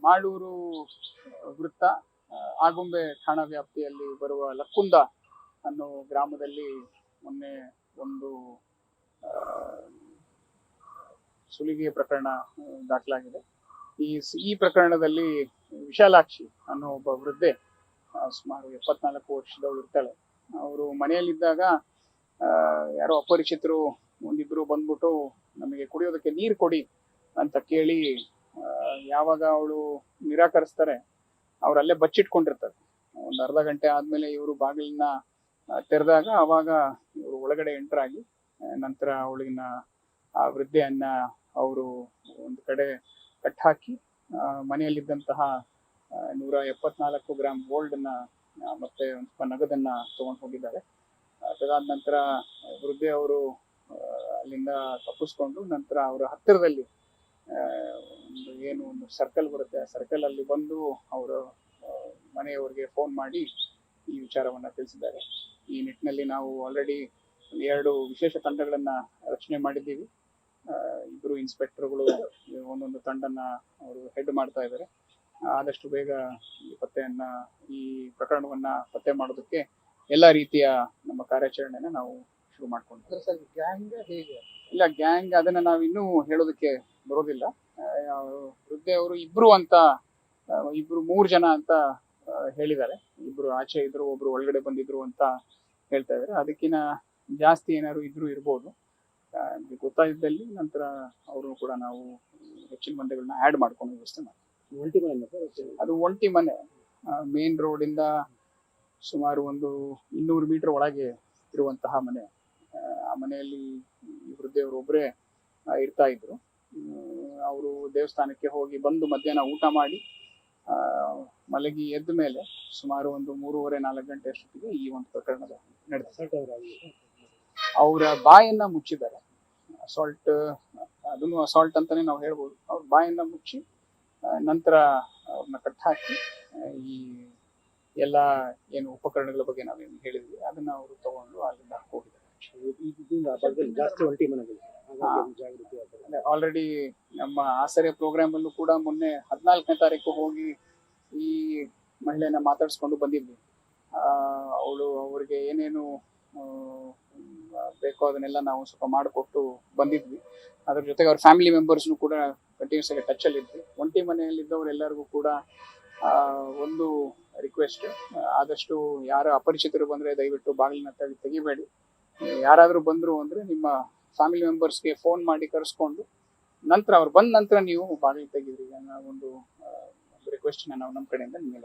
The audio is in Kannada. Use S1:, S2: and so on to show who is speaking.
S1: ಮಾಳೂರು ವೃತ್ತ ಆಗುಂಬೆ ಠಾಣಾ ವ್ಯಾಪ್ತಿಯಲ್ಲಿ ಬರುವ ಲಕ್ಕುಂದ ಅನ್ನೋ ಗ್ರಾಮದಲ್ಲಿ ಮೊನ್ನೆ ಒಂದು ಸುಲಿಗೆ ಪ್ರಕರಣ ದಾಖಲಾಗಿದೆ. ಈ ಪ್ರಕರಣದಲ್ಲಿ ವಿಶಾಲಾಕ್ಷಿ ಅನ್ನೋ ಒಬ್ಬ ವೃದ್ಧೆ ಸುಮಾರು 74 ವರ್ಷದವಳು ಇರ್ತಾಳೆ. ಅವರು ಮನೆಯಲ್ಲಿದ್ದಾಗ ಯಾರೋ ಅಪರಿಚಿತರು ಒಂದಿಬ್ರು ಬಂದ್ಬಿಟ್ಟು ನಮಗೆ ಕುಡಿಯೋದಕ್ಕೆ ನೀರು ಕೊಡಿ ಅಂತ ಕೇಳಿ ಯಾವಾಗ ಅವಳು ನಿರಾಕರಿಸ್ತಾರೆ ಅವರಲ್ಲೇ ಬಚ್ಚಿಟ್ಕೊಂಡಿರ್ತಾರೆ. ಒಂದು ಅರ್ಧ ಗಂಟೆ ಆದ್ಮೇಲೆ ಇವರು ಬಾಗಿಲನ್ನ ತೆರೆದಾಗ ಅವಾಗ ಇವರು ಒಳಗಡೆ ಎಂಟರ್ ಆಗಿ ನಂತರ ಅವಳಿನ ಆ ವೃದ್ಧೆಯನ್ನ ಅವರು ಒಂದು ಕಡೆ ಕಟ್ಟಾಕಿ ಮನೆಯಲ್ಲಿದ್ದಂತಹ 174 ಗ್ರಾಂ ಗೋಲ್ಡ್ನ ಮತ್ತೆ ಒಂದು ಸ್ವಲ್ಪ ನಗದನ್ನ ತಗೊಂಡು ಹೋಗಿದ್ದಾರೆ. ಅದಾದ ನಂತರ ವೃದ್ಧೆ ಅವರು ಅಲ್ಲಿಂದ ತಪ್ಪಿಸ್ಕೊಂಡು ನಂತರ ಅವರ ಹತ್ತಿರದಲ್ಲಿ ಒಂದು ಸರ್ಕಲ್ ಬರುತ್ತೆ, ಆ ಸರ್ಕಲ್ ಅಲ್ಲಿ ಬಂದು ಅವರು ಮನೆಯವರಿಗೆ ಫೋನ್ ಮಾಡಿ ಈ ವಿಚಾರವನ್ನ ತಿಳಿಸಿದ್ದಾರೆ. ಈ ನಿಟ್ಟಿನಲ್ಲಿ ನಾವು ಆಲ್ರೆಡಿ 2 ವಿಶೇಷ ತಂಡಗಳನ್ನ ರಚನೆ ಮಾಡಿದ್ದೀವಿ. ಇಬ್ಬರು ಇನ್ಸ್ಪೆಕ್ಟರ್ಗಳು ಒಂದೊಂದು ತಂಡನ ಅವರು ಹೆಡ್ ಮಾಡ್ತಾ ಇದ್ದಾರೆ. ಆದಷ್ಟು ಬೇಗ ಈ ಪ್ರಕರಣವನ್ನ ಪತ್ತೆ ಮಾಡೋದಕ್ಕೆ ಎಲ್ಲಾ ರೀತಿಯ ನಮ್ಮ ಕಾರ್ಯಾಚರಣೆನ ನಾವು ಶುರು ಮಾಡ್ಕೊಂಡಿದ್ದೀವಿ.
S2: ಸರ್, ಗ್ಯಾಂಗ್ ಹೇಗೆ?
S1: ಇಲ್ಲ, ಗ್ಯಾಂಗ್ ಅದನ್ನ ನಾವು ಇನ್ನೂ ಹೇಳೋದಕ್ಕೆ ಬರೋದಿಲ್ಲ. ವೃದ್ಧೆ ಅವರು ಇಬ್ರು 3 ಜನ ಅಂತ ಹೇಳಿದ್ದಾರೆ. ಇಬ್ರು ಆಚೆ ಇದ್ರು, ಒಬ್ರು ಒಳಗಡೆ ಬಂದಿದ್ರು ಅಂತ ಹೇಳ್ತಾ ಇದ್ದಾರೆ. ಅದಕ್ಕಿಂತ ಜಾಸ್ತಿ ಏನಾದ್ರು ಇದ್ರು ಇರ್ಬೋದು. ಗೊತ್ತಾಗಿದ್ದಲ್ಲಿ ನಂತರ ಅವರು ಕೂಡ ನಾವು ಹೆಚ್ಚಿನ ಮಂದಿಗಳನ್ನ ಆಡ್ ಮಾಡ್ಕೊಂಡು ವ್ಯವಸ್ಥೆ ಮಾಡ್ತೀವಿ. ಅದು ಒಂಟಿ ಮನೆ, ಮೇನ್ ರೋಡ್ ಇಂದ ಸುಮಾರು ಒಂದು 200 ಮೀಟರ್ ಒಳಗೆ ಇರುವಂತಹ ಮನೆ. ಆ ಮನೆಯಲ್ಲಿ ವೃದ್ಧೆಯವರು ಒಬ್ಬರೇ ಇರ್ತಾ ಇದ್ರು. ಅವರು ದೇವಸ್ಥಾನಕ್ಕೆ ಹೋಗಿ ಬಂದು ಮಧ್ಯಾಹ್ನ ಊಟ ಮಾಡಿ ಮಲಗಿ ಎದ್ದ ಮೇಲೆ ಸುಮಾರು ಒಂದು 3:30-4 ಗಂಟೆ ಅಷ್ಟೊತ್ತಿಗೆ ಈ ಒಂದು ಪ್ರಕರಣ ನಡೆದಿದೆ. ಅವರ ಬಾಯನ್ನ ಮುಚ್ಚಿದ್ದಾರೆ. ಅದನ್ನು ಅಸಾಲ್ಟ್ ಅಂತಾನೆ ನಾವು ಹೇಳ್ಬೋದು. ಅವ್ರ ಬಾಯನ್ನ ಮುಚ್ಚಿ ನಂತರ ಅವ್ರನ್ನ ಕಟ್ಟಾಕಿ ಈ ಎಲ್ಲ ಏನು ಉಪಕರಣಗಳ ಬಗ್ಗೆ ನಾವೇನು ಹೇಳಿದ್ವಿ ಅದನ್ನ ಅವರು ತಗೊಂಡು ಅಲ್ಲಿಂದ ಹೋಗಿದ್ದಾರೆ. ಆಲ್ರೆಡಿ ನಮ್ಮ ಆಸರೆ ಪ್ರೋಗ್ರಾಮ್ ಅಲ್ಲೂ ಕೂಡ ಮೊನ್ನೆ 14ನೇ ತಾರೀಕು ಹೋಗಿ ಈ ಮಹಿಳೆಯನ್ನ ಮಾತಾಡಿಸ್ಕೊಂಡು ಬಂದಿದ್ವಿ. ಅವ್ರಿಗೆ ಏನೇನು ಬೇಕೋ ಅದನ್ನೆಲ್ಲ ನಾವು ಸ್ವಲ್ಪ ಮಾಡಿಕೊಟ್ಟು ಬಂದಿದ್ವಿ. ಅದ್ರ ಜೊತೆಗೆ ಅವ್ರ ಫ್ಯಾಮಿಲಿ ಮೆಂಬರ್ಸ್ನು ಕೂಡ ಕಂಟಿನ್ಯೂಸ್ ಆಗಿ ಟಚ್ ಅಲ್ಲಿ ಇದ್ವಿ. ಒಂಟಿ ಮನೆಯಲ್ಲಿದ್ದವರೆಲ್ಲರಿಗೂ ಕೂಡ ಒಂದು ರಿಕ್ವೆಸ್ಟ್, ಆದಷ್ಟು ಯಾರ ಅಪರಿಚಿತರು ಬಂದ್ರೆ ದಯವಿಟ್ಟು ಬಾಗಿಲಿನ ತೆಗಿಬೇಡಿ. ಯಾರಾದ್ರೂ ಬಂದ್ರು ಅಂದ್ರೆ ನಿಮ್ಮ ಫ್ಯಾಮಿಲಿ ಮೆಂಬರ್ಸ್ಗೆ ಫೋನ್ ಮಾಡಿ ಕರೆಸ್ಕೊಂಡು ನಂತರ ಅವ್ರು ಬಂದ ನಂತರ ನೀವು ಬಾಗಿಲು ತೆಗೀರಿ ಅನ್ನೋ ಒಂದು ರಿಕ್ವೆಸ್ಟ್ ನಾವು ನಮ್ಮ ಕಡೆಯಿಂದ ನಿಮಗೆ